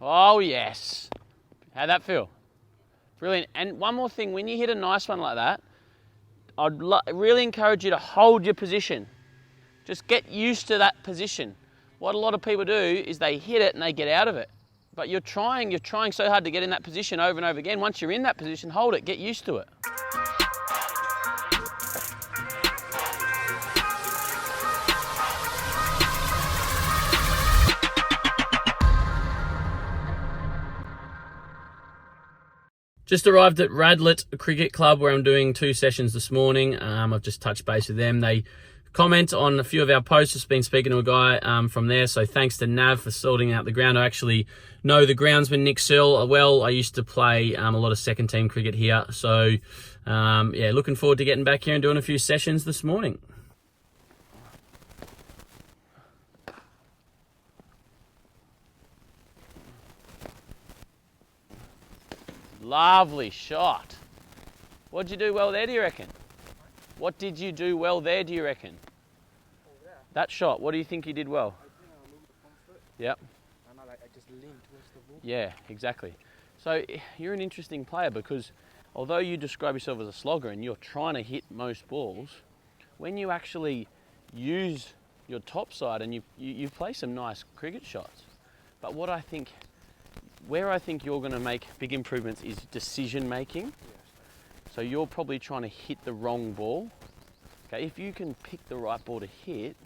Oh, yes. How'd that feel? Brilliant. And one more thing, when you hit a nice one like that, I'd really encourage you to hold your position. Just get used to that position. What a lot of people do is they hit it and they get out of it. But you're trying so hard to get in that position over and over again. Once you're in that position, hold it, get used to it. Just arrived at Radlett Cricket Club where I'm doing 2 sessions this morning. I've just touched base with them. They comment on a few of our posts. Just been speaking to a guy from there. So thanks to Nav for sorting out the ground. I actually know the groundsman Nick Searle well. I used to play a lot of second team cricket here. So yeah, looking forward to getting back here and doing a few sessions this morning. Lovely shot. What did you do well there, do you reckon? What did you do well there, do you reckon? That shot, what do you think you did well? I think I moved the front foot. Yep. And I just leaned towards the ball. Yeah, exactly. So you're an interesting player because although you describe yourself as a slogger and you're trying to hit most balls, when you actually use your top side and you play some nice cricket shots. But where I think you're going to make big improvements is decision making. Yes. So you're probably trying to hit the wrong ball. Okay, if you can pick the right ball to hit,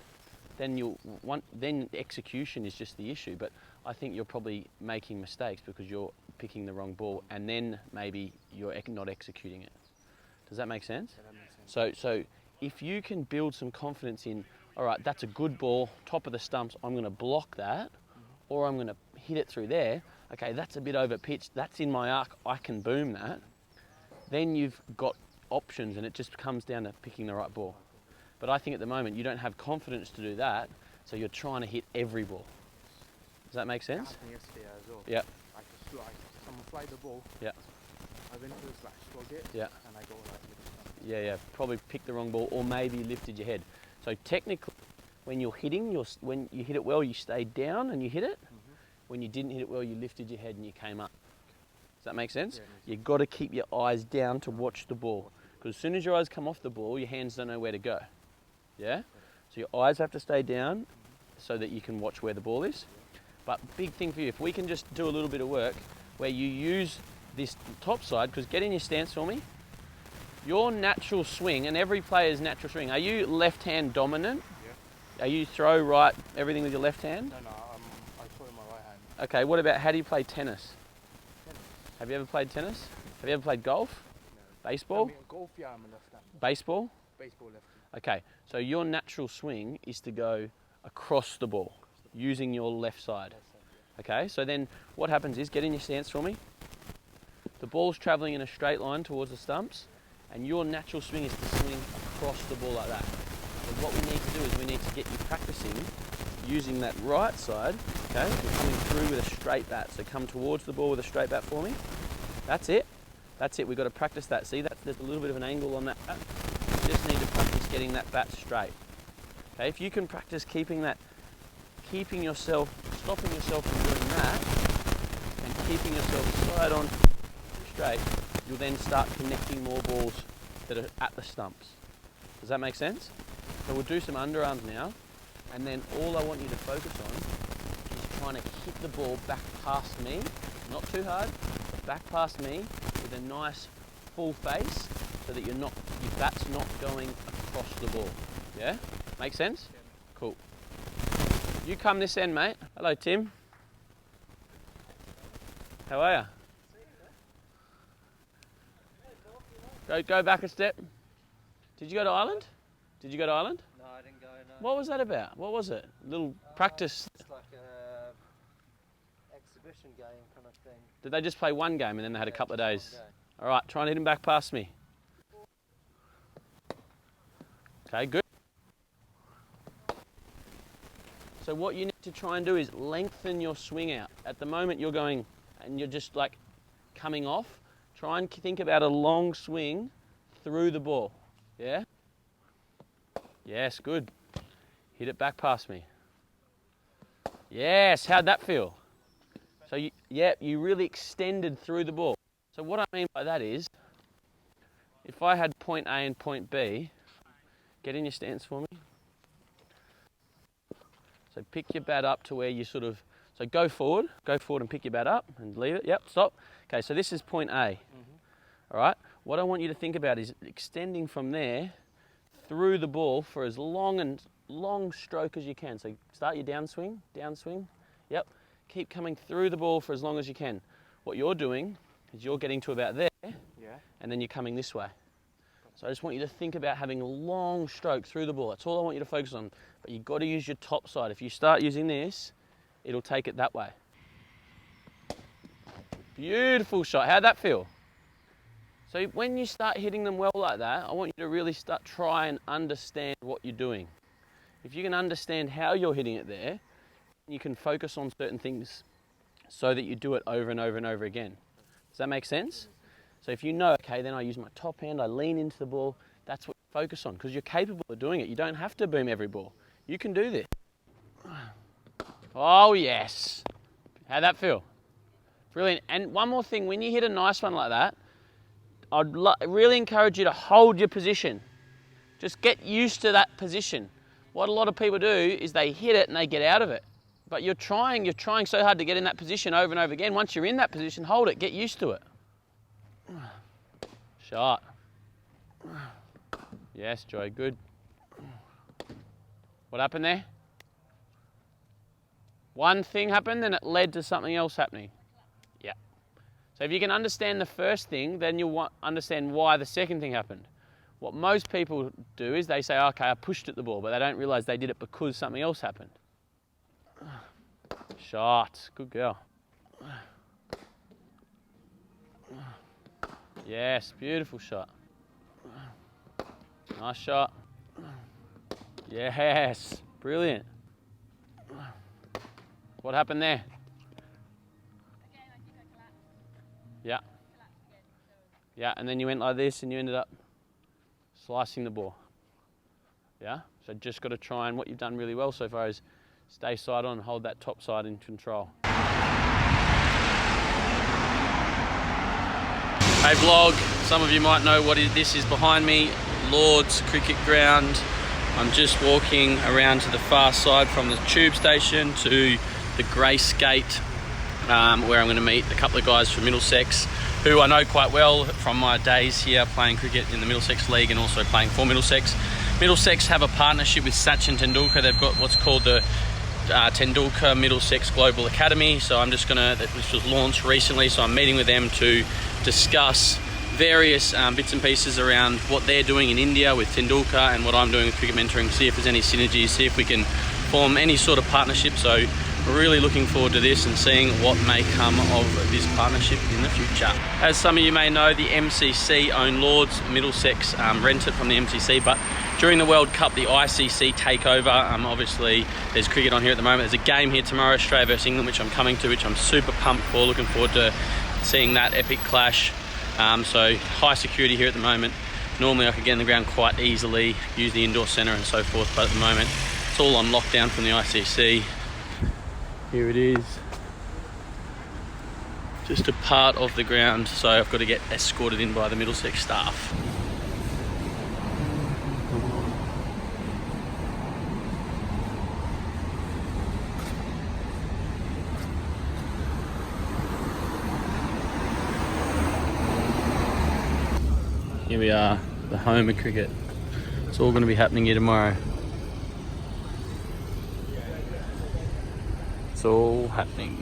then execution is just the issue. But I think you're probably making mistakes because you're picking the wrong ball, and then maybe you're not executing it. Does that make sense? Yeah, that makes sense. So if you can build some confidence in, all right, that's a good ball, top of the stumps, I'm going to block that, or I'm going to hit it through there. Okay, that's a bit over pitched, that's in my arc, I can boom that. Then you've got options and it just comes down to picking the right ball. But I think at the moment you don't have confidence to do that, so you're trying to hit every ball. Does that make That sense? happened yesterday as well. Yeah. Someone fly the ball. Yeah. I went to slug it. Yeah. And I go like this. Yeah, probably picked the wrong ball or maybe lifted your head. So technically, when you're hitting, when you hit it well, you stayed down and you hit it. When you didn't hit it well, you lifted your head and you came up. Does that make sense? Yeah, You've got to keep your eyes down to watch the ball. Because as soon as your eyes come off the ball, your hands don't know where to go. Yeah? So your eyes have to stay down so that you can watch where the ball is. But big thing for you, if we can just do a little bit of work where you use this top side, because get in your stance for me. Your natural swing, and every player's natural swing, are you left-hand dominant? Yeah. Are you throw right, everything with your left hand? No, I throw in my right hand. Okay, what about how do you play tennis? Tennis. Have you ever played tennis? Have you ever played golf? No. Baseball? I mean, golf, yeah, I'm a left hand. Baseball? Baseball left. Okay, so your natural swing is to go across the ball using your left side. Left side, yeah. Okay, so then what happens is, get in your stance for me. The ball's travelling in a straight line towards the stumps, and your natural swing is to swing across the ball like that. So what we need to do is we need to get you practicing using that right side, okay, and coming through with a straight bat. So come towards the ball with a straight bat for me. That's it. That's it. We've got to practice that. See, there's a little bit of an angle on that bat. You just need to practice getting that bat straight. Okay, if you can practice stopping yourself from doing that, and keeping yourself side on straight, you'll then start connecting more balls that are at the stumps. Does that make sense? So we'll do some underarms now, and then all I want you to focus on is trying to hit the ball back past me, not too hard, but back past me with a nice full face so that your bat's not going across the ball. Yeah? Make sense? Yeah. Cool. You come this end, mate. Hello, Tim. How are you? Go back a step. Did you go to Ireland? Did you go to Ireland? No, I didn't go, no. What was that about? What was it? Little practice. It's like a exhibition game kind of thing. Did they just play one game and then they had a couple of just days? one game. All right, try and hit him back past me. Okay, good. So what you need to try and do is lengthen your swing out. At the moment you're going and you're just like coming off. Try and think about a long swing through the ball. Yeah? Yes, good. Hit it back past me. Yes, how'd that feel? So you really extended through the ball. So what I mean by that is, if I had point A and point B, get in your stance for me. So pick your bat up to where you so go forward and pick your bat up and leave it. Yep, stop. Okay, so this is point A. All right, what I want you to think about is extending from there through the ball for as long stroke as you can. So start your downswing. Yep, keep coming through the ball for as long as you can. What you're doing is you're getting to about there, and then you're coming this way. So I just want you to think about having a long stroke through the ball. That's all I want you to focus on. But you've got to use your top side. If you start using this, it'll take it that way. Beautiful shot. How'd that feel? So when you start hitting them well like that, I want you to really try and understand what you're doing. If you can understand how you're hitting it there, you can focus on certain things so that you do it over and over and over again. Does that make sense? So if you know, okay, then I use my top hand, I lean into the ball, that's what you focus on, because you're capable of doing it. You don't have to boom every ball. You can do this. Oh, yes. How'd that feel? Brilliant. And one more thing, when you hit a nice one like that, I'd really encourage you to hold your position. Just get used to that position. What a lot of people do is they hit it and they get out of it. But you're trying so hard to get in that position over and over again. Once you're in that position, hold it, get used to it. Shot. Yes, Joy, good. What happened there? One thing happened and it led to something else happening. Yeah. So if you can understand the first thing, then you'll understand why the second thing happened. What most people do is they say, okay, I pushed at the ball, but they don't realise they did it because something else happened. Shot. Good girl. Yes, beautiful shot. Nice shot. Yes, brilliant. What happened there? Again, I think I collapsed. Yeah. Collapsed again. So. Yeah, and then you went like this and you ended up slicing the ball. Yeah? So just got to try, and what you've done really well so far is stay side on and hold that top side in control. Hey vlog, some of you might know what this is behind me, Lord's Cricket Ground. I'm just walking around to the far side from the tube station to the Grace Gate, where I'm going to meet a couple of guys from Middlesex who I know quite well from my days here playing cricket in the Middlesex League and also playing for Middlesex. Middlesex have a partnership with Sachin Tendulkar. They've got what's called the Tendulkar Middlesex Global Academy. So I'm just this was launched recently, so I'm meeting with them to discuss various bits and pieces around what they're doing in India with Tendulkar and what I'm doing with cricket mentoring, see if there's any synergies, see if we can form any sort of partnership. So we're really looking forward to this and seeing what may come of this partnership in the future. As some of you may know, the MCC own Lords. Middlesex rent it from the MCC, but during the World Cup, the ICC take over. Obviously, there's cricket on here at the moment. There's a game here tomorrow, Australia versus England, which I'm coming to, which I'm super pumped for. Looking forward to seeing that epic clash. So high security here at the moment. Normally I could get in the ground quite easily, use the indoor centre and so forth, but at the moment it's all on lockdown from the ICC. Here it is. Just a part of the ground, so I've got to get escorted in by the Middlesex staff. Here we are, the home of cricket. It's all going to be happening here tomorrow. It's all happening.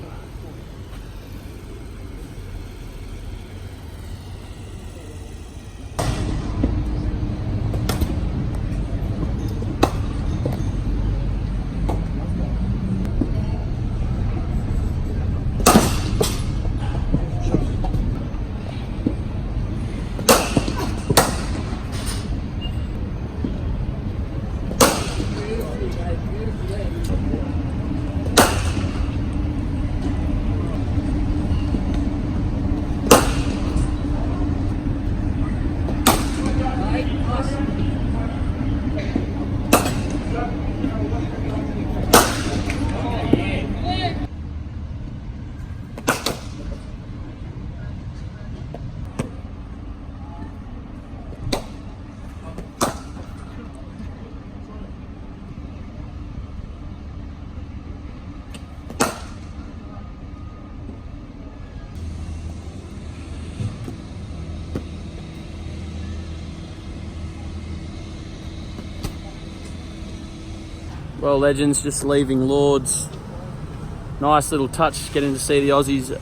Well, legends, just leaving Lords. Nice little touch getting to see the Aussies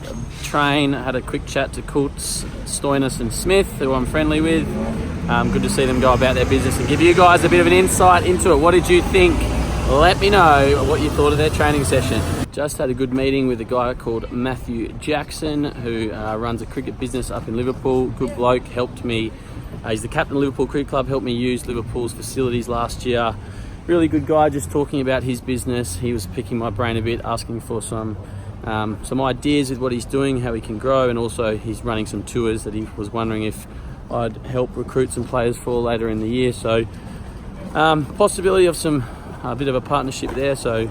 train. Had a quick chat to Coates, Stoinis and Smith, who I'm friendly with. Good to see them go about their business and give you guys a bit of an insight into it. What did you think? Let me know what you thought of their training session. Just had a good meeting with a guy called Matthew Jackson, who runs a cricket business up in Liverpool. Good bloke, helped me. He's the captain of Liverpool Cricket Club, helped me use Liverpool's facilities last year. Really good guy, just talking about his business. He was picking my brain a bit, asking for some ideas with what he's doing, how he can grow, and also he's running some tours that he was wondering if I'd help recruit some players for later in the year. So possibility of a bit of a partnership there. So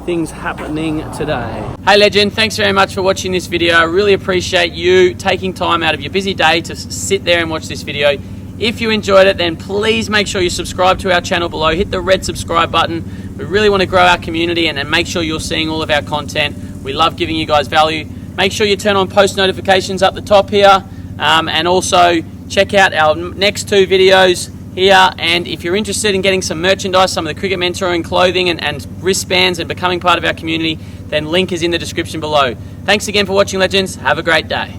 things happening today. Hey legend, thanks very much for watching this video. I really appreciate you taking time out of your busy day to sit there and watch this video. If you enjoyed it, then please make sure you subscribe to our channel below. Hit the red subscribe button. We really want to grow our community and make sure you're seeing all of our content. We love giving you guys value. Make sure you turn on post notifications up the top here, and also check out our next 2 videos here. And if you're interested in getting some merchandise, some of the cricket mentoring clothing and wristbands and becoming part of our community, then link is in the description below. Thanks again for watching, legends. Have a great day.